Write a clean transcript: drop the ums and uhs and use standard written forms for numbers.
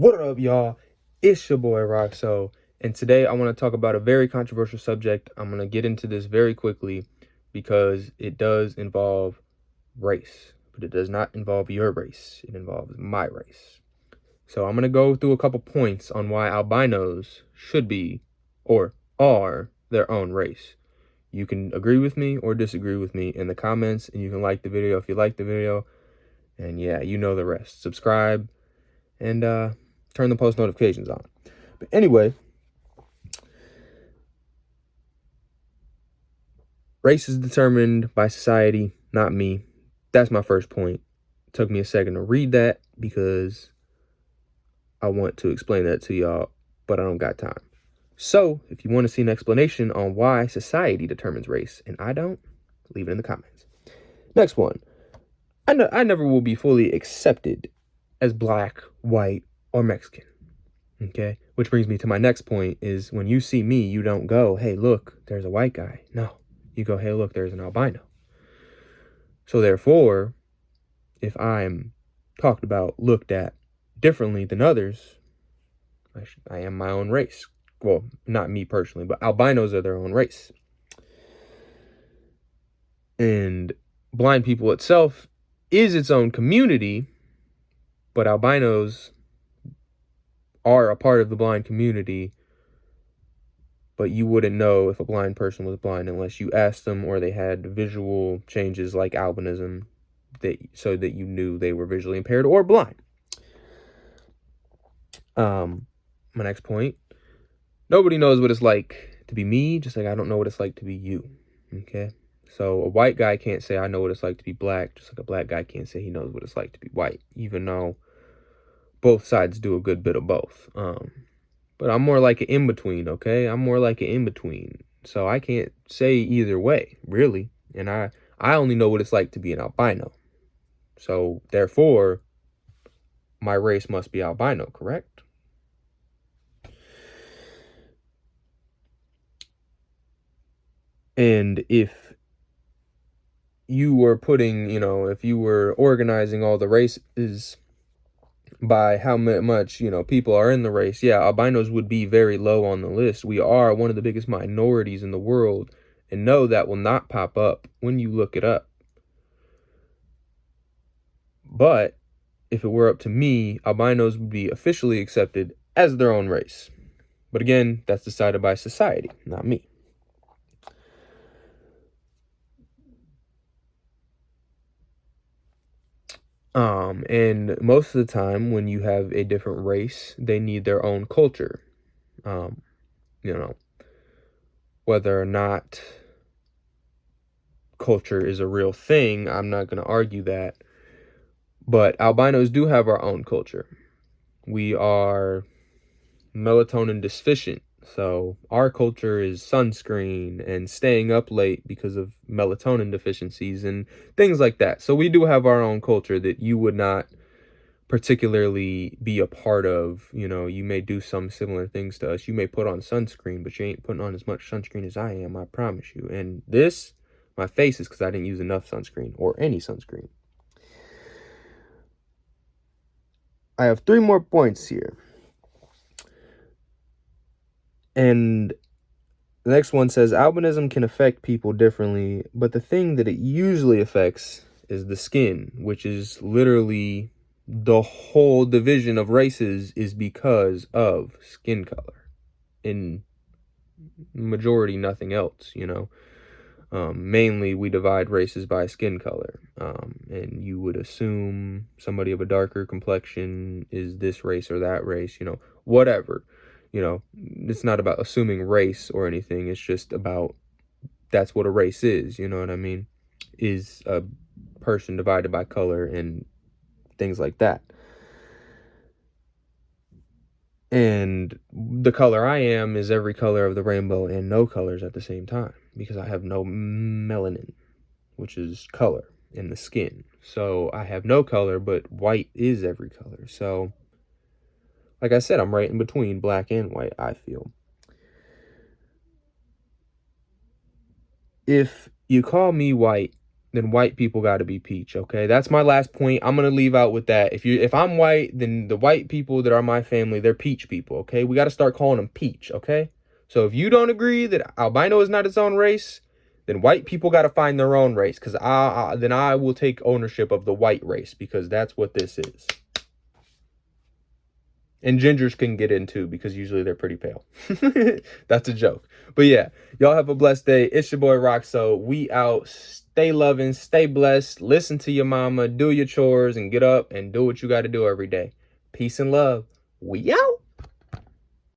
What up, y'all? It's your boy Roxo, and today I want to talk about a very controversial subject. I'm going to get into this very quickly because it does involve race, but it does not involve your race. It involves my race. So I'm going to go through a couple points on why albinos should be or are their own race. You can agree with me or disagree with me in the comments, and you can like the video if you like the video. And yeah, you know the rest. Subscribe and turn the post notifications on. But anyway, race is determined by society, not me. That's my first point. It took me a second to read that because I want to explain that to y'all, but I don't got time. So if you want to see an explanation on why society determines race and I don't, leave it in the comments. Next one. I never will be fully accepted as black, white, or Mexican. Okay, which brings me to my next point is when you see me, you don't go, hey, look, there's a white guy. No, you go, hey, look, there's an albino. So therefore, if I'm talked about, looked at differently than others, I am my own race. Well, not me personally, but albinos are their own race. And blind people itself is its own community, but albinos are a part of the blind community, but you wouldn't know if a blind person was blind unless you asked them or they had visual changes like albinism so that you knew they were visually impaired or blind. My next point, nobody knows what it's like to be me, just like I don't know what it's like to be you, okay? So a white guy can't say I know what it's like to be black, just like a black guy can't say he knows what it's like to be white, even though both sides do a good bit of both. But I'm more like an in-between, okay? I'm more like an in-between. So I can't say either way, really. And I only know what it's like to be an albino. So therefore, my race must be albino, correct? And if you were putting, if you were organizing all the races by how much, people are in the race, yeah, albinos would be very low on the list. We are one of the biggest minorities in the world, and no, that will not pop up when you look it up. But if it were up to me, albinos would be officially accepted as their own race. But again, that's decided by society, not me. And most of the time when you have a different race, they need their own culture. Whether or not culture is a real thing, I'm not going to argue that. But albinos do have our own culture. We are melatonin deficient. So our culture is sunscreen and staying up late because of melatonin deficiencies and things like that. So we do have our own culture that you would not particularly be a part of. You may do some similar things to us. You may put on sunscreen, but you ain't putting on as much sunscreen as I am, I promise you. And my face is because I didn't use enough sunscreen or any sunscreen. I have 3 more points here. And the next one says, albinism can affect people differently, but the thing that it usually affects is the skin, which is literally the whole division of races is because of skin color. In majority, nothing else, Mainly, we divide races by skin color. And you would assume somebody of a darker complexion is this race or that race, whatever. It's not about assuming race or anything. It's just about that's what a race is, you know what I mean? Is a person divided by color and things like that. And the color I am is every color of the rainbow and no colors at the same time because I have no melanin, which is color in the skin. So I have no color, but white is every color. So like I said, I'm right in between black and white, I feel. If you call me white, then white people got to be peach, okay? That's my last point. I'm going to leave out with that. If I'm white, then the white people that are my family, they're peach people, okay? We got to start calling them peach, okay? So if you don't agree that albino is not its own race, then white people got to find their own race, because then I will take ownership of the white race, because that's what this is. And gingers can get in too, because usually they're pretty pale. That's a joke. But yeah, y'all have a blessed day. It's your boy Roxo. We out. Stay loving, stay blessed. Listen to your mama. Do your chores and get up and do what you got to do every day. Peace and love. We out.